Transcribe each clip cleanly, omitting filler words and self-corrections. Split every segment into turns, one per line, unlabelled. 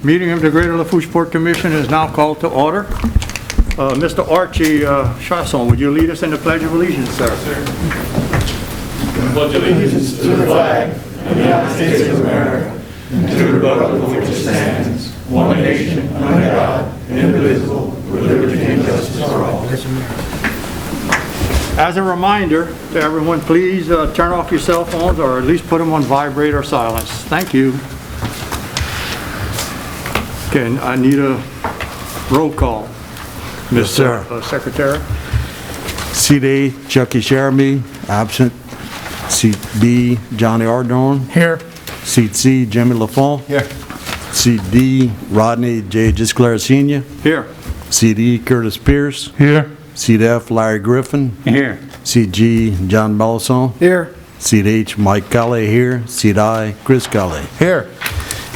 Meeting of the Greater Lafourche Port Commission is now called to order. Mr. Archie Chasson, would you lead us in the Pledge of Allegiance, sir?
Pledge allegiance to the flag of the United States of America and to the republic for which it stands, one nation, under God, indivisible, with liberty and justice for all.
As a reminder to everyone, please turn off your cell phones or at least put them on vibrate or silence. Thank you. Okay, I need a roll call.
Yes, sir.
Secretary.
Seat A, Chucky Sheremy, absent. Seat B, Johnny Ardorn.
Here.
Seat C, Jimmy Lafont.
Here.
Seat D, Rodney J. Gisclair Sr.
Here.
Seat E, Curtis Pierce.
Here.
Seat F, Larry Griffin.
Here.
Seat G, John Mellison.
Here.
Seat H, Mike Colley here. Seat I, Chris Colley.
Here.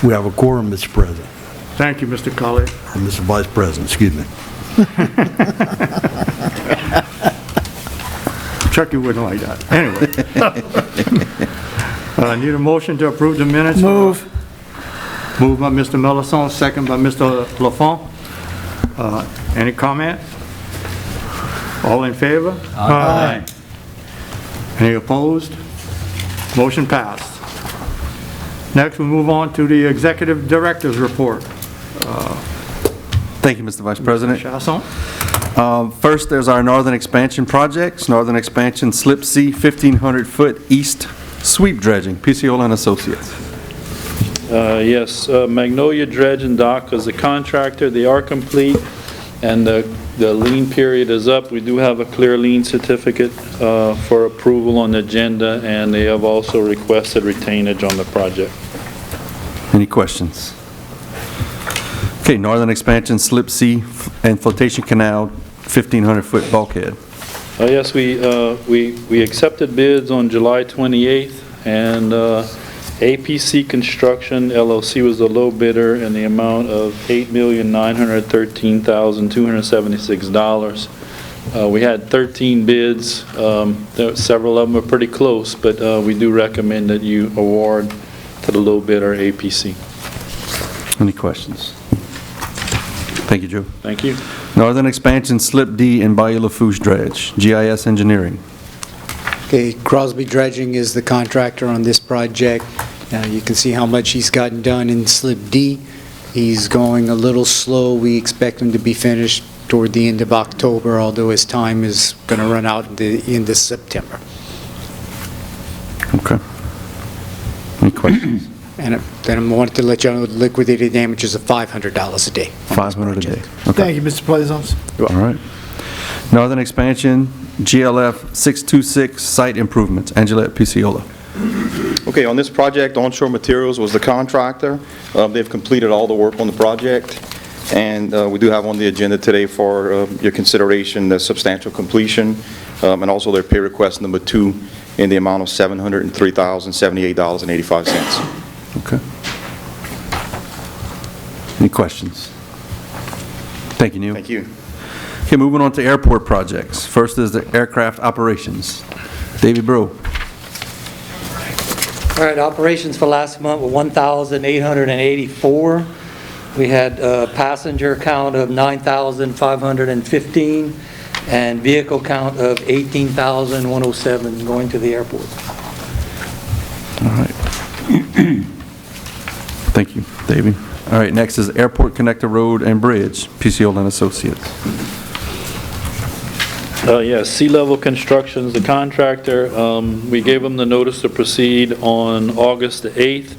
We have a quorum, Mr. President.
Thank you, Mr. Colley.
Or Mr. Vice President, excuse me.
Chucky wouldn't like that. Anyway. I need a motion to approve the minutes.
Move.
Moved by Mr. Mellison, second by Mr. Lafont. Any comment? All in favor?
Aye.
Any opposed? Motion passed. Next, we move on to the Executive Director's Report.
Thank you, Mr. Vice President.
Chasson?
First, there's our Northern Expansion projects. Northern Expansion Slip C 1,500-foot east sweep dredging, PCOL and Associates.
Yes, Magnolia Dredge and Dock is the contractor. They are complete, and the lien period is up. We do have a clear lien certificate for approval on the agenda, and they have also requested retainage on the project.
Any questions? Okay, Northern Expansion Slip C and Flotation Canal 1,500-foot bulkhead.
Yes, we accepted bids on July 28th, and APC Construction LLC was the low bidder in the amount of $8,913,276. We had 13 bids. Several of them were pretty close, but we do recommend that you award to the low bidder, APC.
Any questions? Thank you, Joe.
Thank you.
Northern Expansion Slip D and Bayou Lafourche Dredge, GIS Engineering.
Okay, Crosby Dredging is the contractor on this project. You can see how much he's gotten done in Slip D. He's going a little slow. We expect him to be finished toward the end of October, although his time is going to run out at the end of September.
Okay. Any questions?
And then I wanted to let you know the liquidated damages of $500 a day.
$500 a day. Okay.
Thank you, Mr. Plaisance.
All right. Northern Expansion, GLF 626 Site Improvements, Angela Picciola.
Okay, on this project, Onshore Materials was the contractor. They've completed all the work on the project, and we do have on the agenda today for your consideration the substantial completion, and also their pay request number 2 in the amount of $703,078.85.
Okay. Any questions? Thank you, Neil.
Thank you.
Okay, moving on to airport projects. First is the aircraft operations. David Brew.
All right, operations for last month were 1,884. We had a passenger count of 9,515 and vehicle count of 18,107 going to the airport.
All right. Thank you, Davey. All right, next is Airport Connector Road and Bridge, PCOL and Associates.
Yes, Sea Level Construction's the contractor. We gave them the notice to proceed on August the 8th.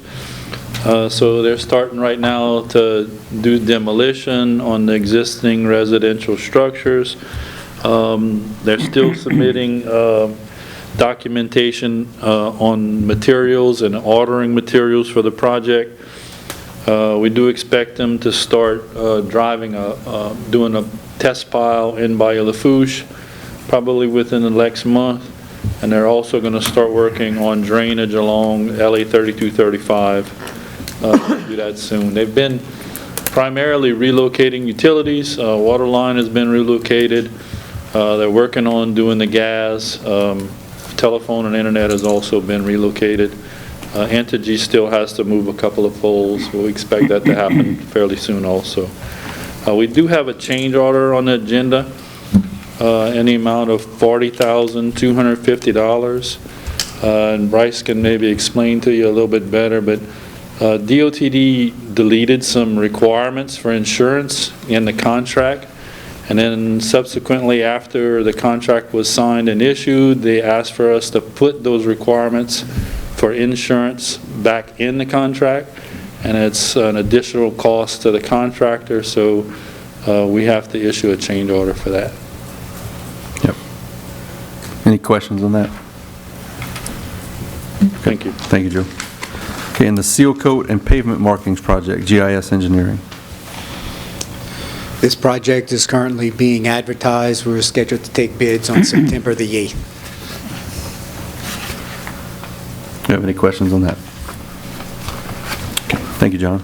So they're starting right now to do demolition on the existing residential structures. They're still submitting documentation on materials and ordering materials for the project. We do expect them to start doing a test pile in Bayou Lafourche probably within the next month, and they're also going to start working on drainage along LA 3235. Do that soon. They've been primarily relocating utilities. Water line has been relocated. They're working on doing the gas. Telephone and internet has also been relocated. Entergy still has to move a couple of poles. We expect that to happen fairly soon also. We do have a change order on the agenda in the amount of $40,250. And Bryce can maybe explain to you a little bit better, but DOTD deleted some requirements for insurance in the contract, and then subsequently after the contract was signed and issued, they asked for us to put those requirements for insurance back in the contract, and it's an additional cost to the contractor, so we have to issue a change order for that.
Yep. Any questions on that?
Thank you.
Thank you, Joe. Okay, and the seal coat and pavement markings project, GIS Engineering.
This project is currently being advertised. We're scheduled to take bids on September the 8th.
Do you have any questions on that? Okay, thank you, John.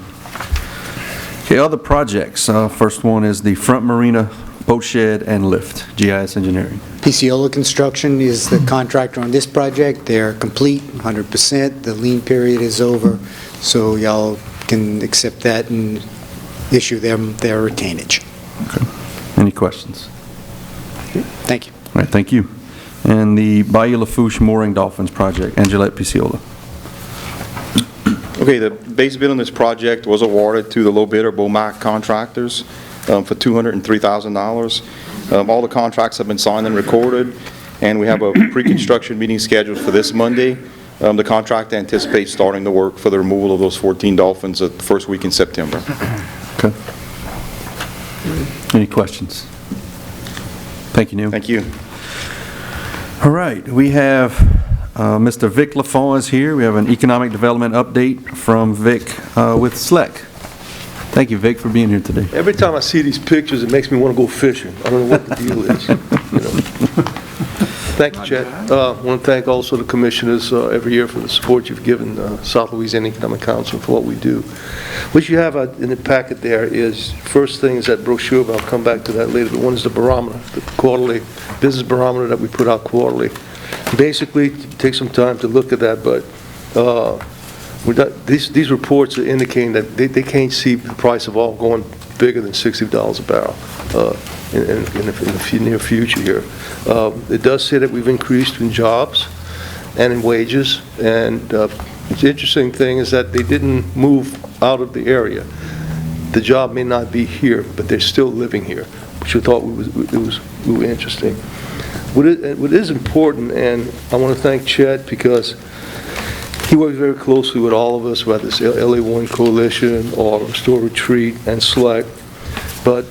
Okay, other projects. First one is the front marina boat shed and lift, GIS Engineering.
Picciola Construction is the contractor on this project. They're complete, 100%. The lien period is over, so y'all can accept that and issue them their retainage.
Okay. Any questions?
Thank you.
All right, thank you. And the Bayou Lafourche Mooring Dolphins project, Angelette Picciola.
Okay, the base bid on this project was awarded to the low bidder, Bomac Contractors, for $203,000. All the contracts have been signed and recorded, and we have a pre-construction meeting scheduled for this Monday. The contractor anticipates starting the work for the removal of those 14 dolphins the first week in September.
Okay. Any questions? Thank you, Neil.
Thank you.
All right, we have Mr. Vic Lafont is here. We have an economic development update from Vic with SLEC. Thank you, Vic, for being here today.
Every time I see these pictures, it makes me want to go fishing. I don't know what the deal is. Thank you, Chet. I want to thank also the commissioners every year for the support you've given South Louisiana Economic Council for what we do. What you have in the packet there is, first thing is that brochure, but I'll come back to that later. The one is the barometer, the quarterly business barometer that we put out quarterly. Basically, take some time to look at that, but these reports are indicating that they can't see the price of oil going bigger than $60 a barrel in the near future here. It does say that we've increased in jobs and in wages, and the interesting thing is that they didn't move out of the area. The job may not be here, but they're still living here, which I thought was really interesting. What is important, and I want to thank Chet because he works very closely with all of us, whether it's LA1 Coalition or Restore Retreat and SLEC. But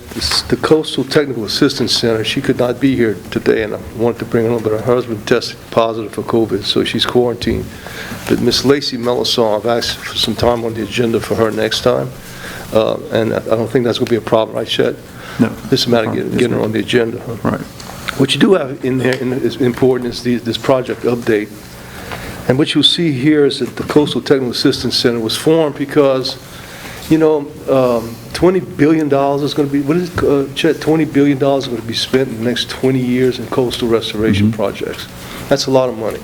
the Coastal Technical Assistance Center, she could not be here today, and I wanted to bring her on, but her husband tested positive for COVID, so she's quarantined. But Miss Lacey Melisson, I've asked for some time on the agenda for her next time, and I don't think that's going to be a problem, right, Chet?
No.
This is a matter of getting her on the agenda. Huh?
Right.
What you do have in there is important is this project update. And what you'll see here is that the Coastal Technical Assistance Center was formed because, you know, $20 billion is going to be, what is it, Chet, $20 billion is going to be spent in the next 20 years in coastal restoration projects. That's a lot of money.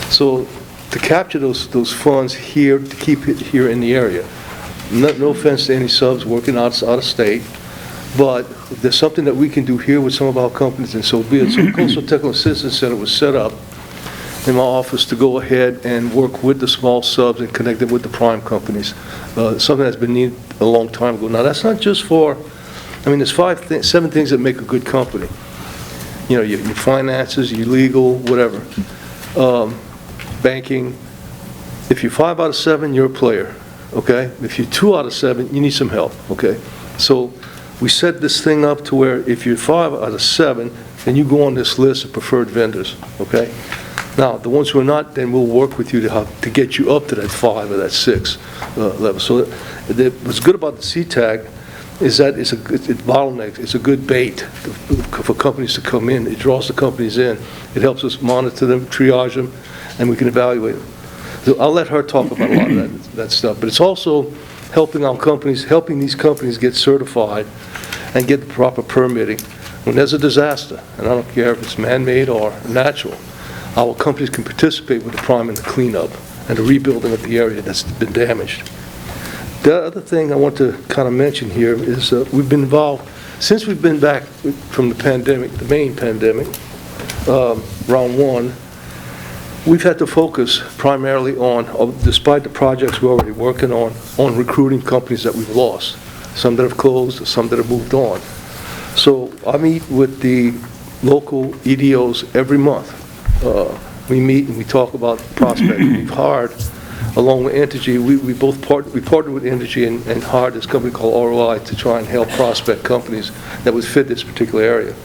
So to capture those funds here, to keep it here in the area, no offense to any subs working out of state, but if there's something that we can do here with some of our companies, and so be it. So the Coastal Technical Assistance Center was set up in my office to go ahead and work with the small subs and connect them with the prime companies. Something that's been needed a long time ago. Now, that's not just for, I mean, there's 7 things that make a good company. You know, your finances, your legal, whatever. Banking. If you're 5 out of 7, you're a player, okay? If you're 2 out of 7, you need some help, okay? So we set this thing up to where if you're 5 out of 7, then you go on this list of preferred vendors, okay? Now, the ones who are not, then we'll work with you to get you up to that 5 or that 6 level. So what's good about the CTAG is that it's bottleneck. It's a good bait for companies to come in. It draws the companies in. It helps us monitor them, triage them, and we can evaluate them. So I'll let her talk about a lot of that stuff. But it's also helping our companies, helping these companies get certified and get the proper permitting. When there's a disaster, and I don't care if it's man-made or natural, our companies can participate with the prime in the cleanup
and the rebuilding of the area that's been damaged. The other thing I want to kind of mention here is we've been involved, since we've been back from the pandemic, the main pandemic, round one, we've had to focus primarily on, despite the projects we're already working on recruiting companies that we've lost, some that have closed, some that have moved on. So I meet with the local EDOs every month. We meet and we talk about prospects. We've hired, along with Entergy, we partnered with Entergy and hired this company called ROI to try and help prospect companies that would fit this particular area.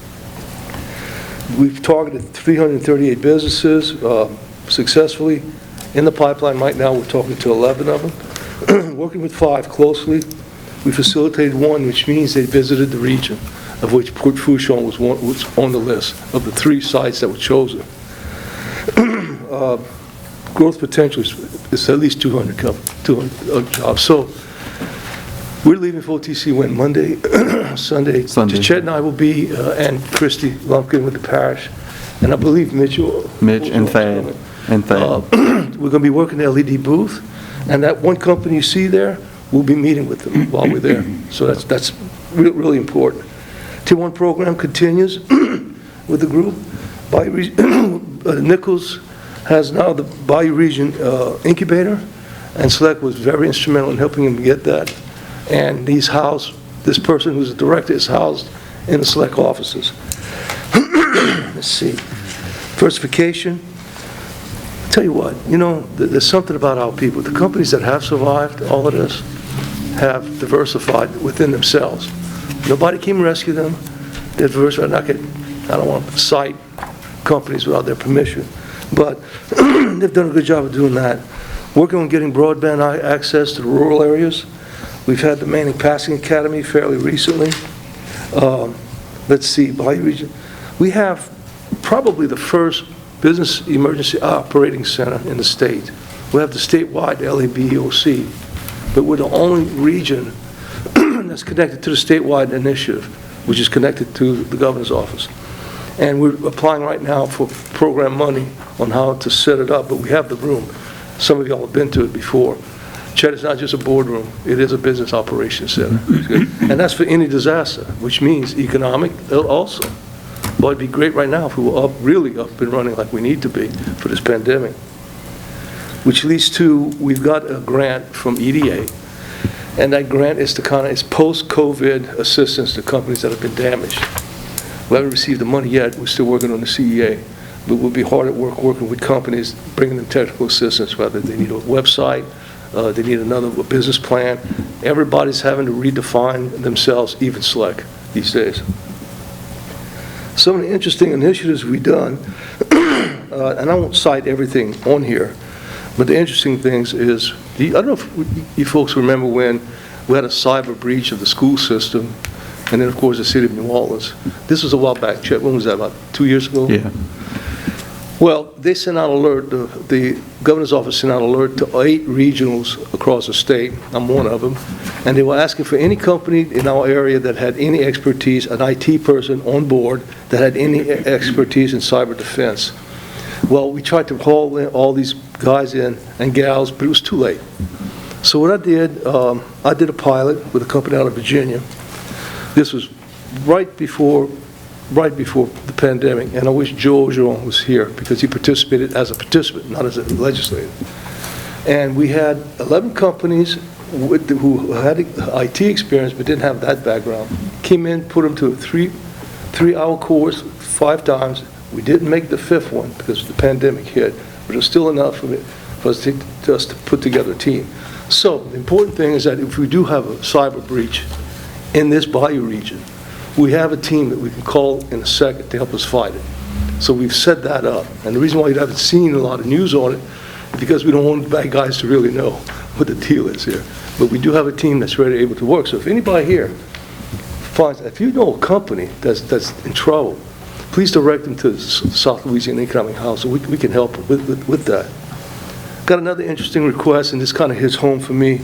We've targeted 338 businesses successfully. In the pipeline right now, we're talking to 11 of them. Working with 5 closely. We facilitated 1, which means they visited the region, of which Port Fourchon was on the list of the 3 sites that were chosen. Growth potential is at least 200 jobs. So we're leaving for OTC when Monday, Sunday. Chet and I will be, and Christy Lumpkin with the parish, and I believe Mitch
and Thad.
We're going to be working the LED booth, and that one company you see there, we'll be meeting with them while we're there. So that's really important. Tier 1 program continues with the group. Nichols has now the Bayou Region Incubator, and Select was very instrumental in helping him get that. And this person who's the director is housed in the Select offices. Let's see. Diversification. Tell you what, there's something about our people. The companies that have survived all of this have diversified within themselves. Nobody came and rescue them. They're diversified. I don't want to cite companies without their permission, but they've done a good job of doing that. Working on getting broadband access to the rural areas. We've had the Manning Passing Academy fairly recently. Let's see, Bayou Region. We have probably the first business emergency operating center in the state. We have the statewide LABOC, but we're the only region that's connected to the statewide initiative, which is connected to the governor's office. And we're applying right now for program money on how to set it up, but we have the room. Some of y'all have been to it before. Chet is not just a boardroom, it is a business operations center. And that's for any disaster, which means economic also. But it'd be great right now if we were really up and running like we need to be for this pandemic. Which leads to, we've got a grant from EDA, and that grant is it's post-COVID assistance to companies that have been damaged. We haven't received the money yet, we're still working on the CEA, but we'll be hard at work working with companies, bringing them technical assistance, whether they need a website, they need another business plan. Everybody's having to redefine themselves, even Select these days. Some of the interesting initiatives we've done, and I won't cite everything on here, but the interesting things is, I don't know if you folks remember when we had a cyber breach of the school system, and then of course the city of New Orleans. This was a while back, Chet, when was that, about 2 years ago?
Yeah.
Well, they sent out alert, the governor's office sent out alert to 8 regionals across the state. I'm one of them. And they were asking for any company in our area that had any expertise, an IT person on board that had any expertise in cyber defense. Well, we tried to call all these guys in and gals, but it was too late. So what I did a pilot with a company out of Virginia. This was right before the pandemic, and I wish Joe Jean was here because he participated as a participant, not as a legislator. And we had 11 companies who had IT experience but didn't have that background. Came in, put them to a three-hour course 5 times. We didn't make the 5th one because the pandemic hit, but it was still enough for us to put together a team. So the important thing is that if we do have a cyber breach in this Bayou region, we have a team that we can call in a second to help us fight it. So we've set that up. And the reason why you haven't seen a lot of news on it is because we don't want the bad guys to really know what the deal is here. But we do have a team that's ready, able to work. So if anybody here finds, if you know a company that's in trouble, please direct them to the South Louisiana Economic House so we can help with that. Got another interesting request, and this kind of hits home for me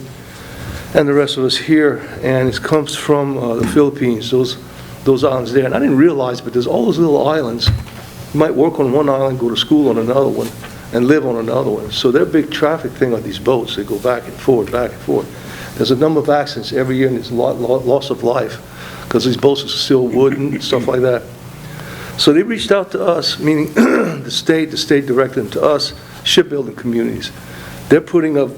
and the rest of us here, and it comes from the Philippines, those islands there. And I didn't realize, but there's all those little islands. You might work on one island, go to school on another one, and live on another one. So their big traffic thing are these boats. They go back and forth, back and forth. There's a number of accidents every year, and there's a loss of life because these boats are still wooden and stuff like that. So they reached out to us, meaning the state directed them to us, shipbuilding communities. They're putting up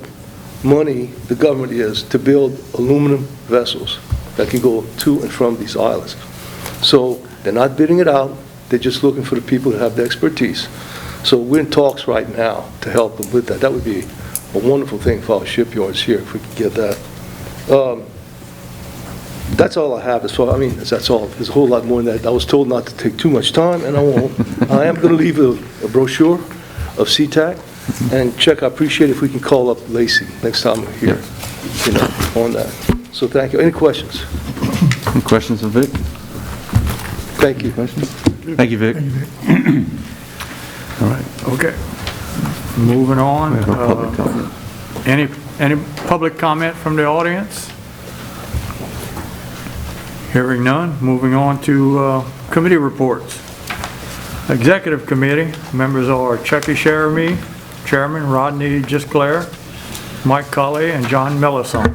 money, the government is, to build aluminum vessels that can go to and from these islands. So they're not bidding it out, they're just looking for the people that have the expertise. So we're in talks right now to help them with that. That would be a wonderful thing for our shipyards here if we could get that. That's all I have as far, I mean, that's all. There's a whole lot more than that. I was told not to take too much time, and I won't. I am going to leave a brochure of SeaTac, and Chuck, I appreciate if we can call up Lacey next time we're here, you know, on that. So thank you. Any questions?
Any questions of Vic?
Thank you.
Questions? Thank you, Vic. All right.
Okay. Moving on.
We have no public comment.
Any public comment from the audience? Hearing none, moving on to committee reports. Executive Committee, members are Chucky Sheremy, Chairman, Rodney Gisclair, Mike Colley, and John Mellison.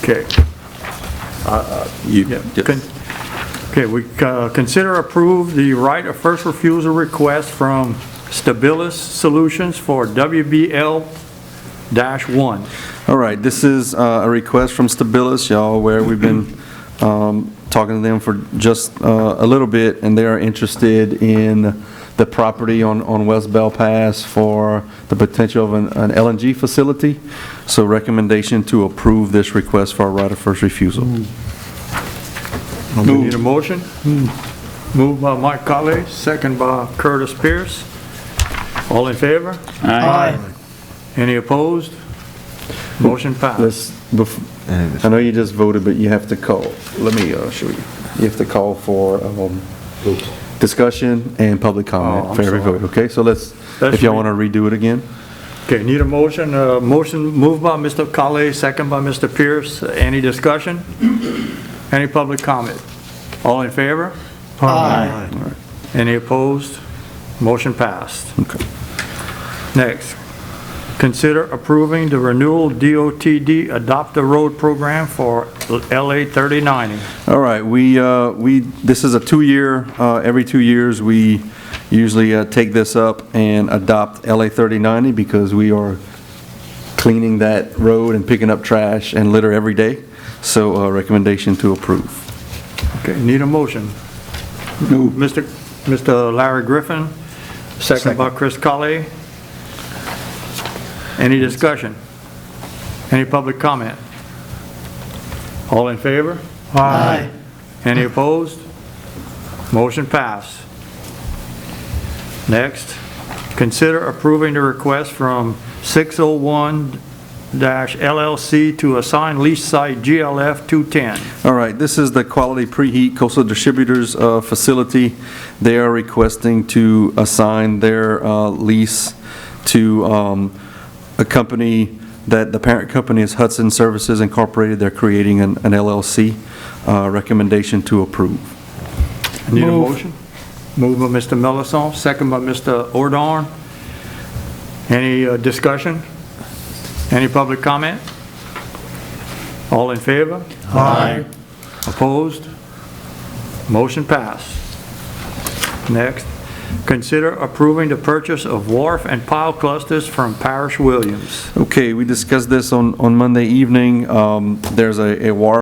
Okay. Okay, we consider approve the right of first refusal request from Stabilis Solutions for WBL-1.
All right, this is a request from Stabilis. Y'all aware we've been talking to them for just a little bit, and they are interested in the property on West Bell Pass for the potential of an LNG facility. So recommendation to approve this request for a right of first refusal.
We need a motion. Moved by Mike Colley, second by Curtis Pierce. All in favor?
Aye.
Any opposed? Motion passed.
I know you just voted, but you have to call. Let me show you. You have to call for discussion and public comment for every vote, okay? So if y'all want to redo it again.
Okay, need a motion. Motion moved by Mr. Colley, second by Mr. Pierce. Any discussion? Any public comment? All in favor?
Aye.
All right. Any opposed? Motion passed.
Okay.
Next, consider approving the renewal DOTD Adopt a Road program for LA 3090.
All right, this is a 2-year, every 2 years we usually take this up and adopt LA 3090 because we are cleaning that road and picking up trash and litter every day. So recommendation to approve.
Okay, need a motion. Mr. Larry Griffin, second by Chris Colley. Any discussion? Any public comment? All in favor?
Aye.
Any opposed? Motion passed. Next, consider approving the request from 601-LLC to assign lease site GLF 210.
All right, this is the Quality Preheat Coastal Distributors facility. They are requesting to assign their lease to a company that the parent company is Hudson Services Incorporated. They're creating an LLC. Recommendation to approve.
Need a motion? Moved by Mr. Mellison, second by Mr. Ordorn. Any discussion? Any public comment? All in favor?
Aye.
Opposed? Motion passed. Next, consider approving the purchase of wharf and pile clusters from Parish Williams.
Okay, we discussed this on Monday evening. There's a wharf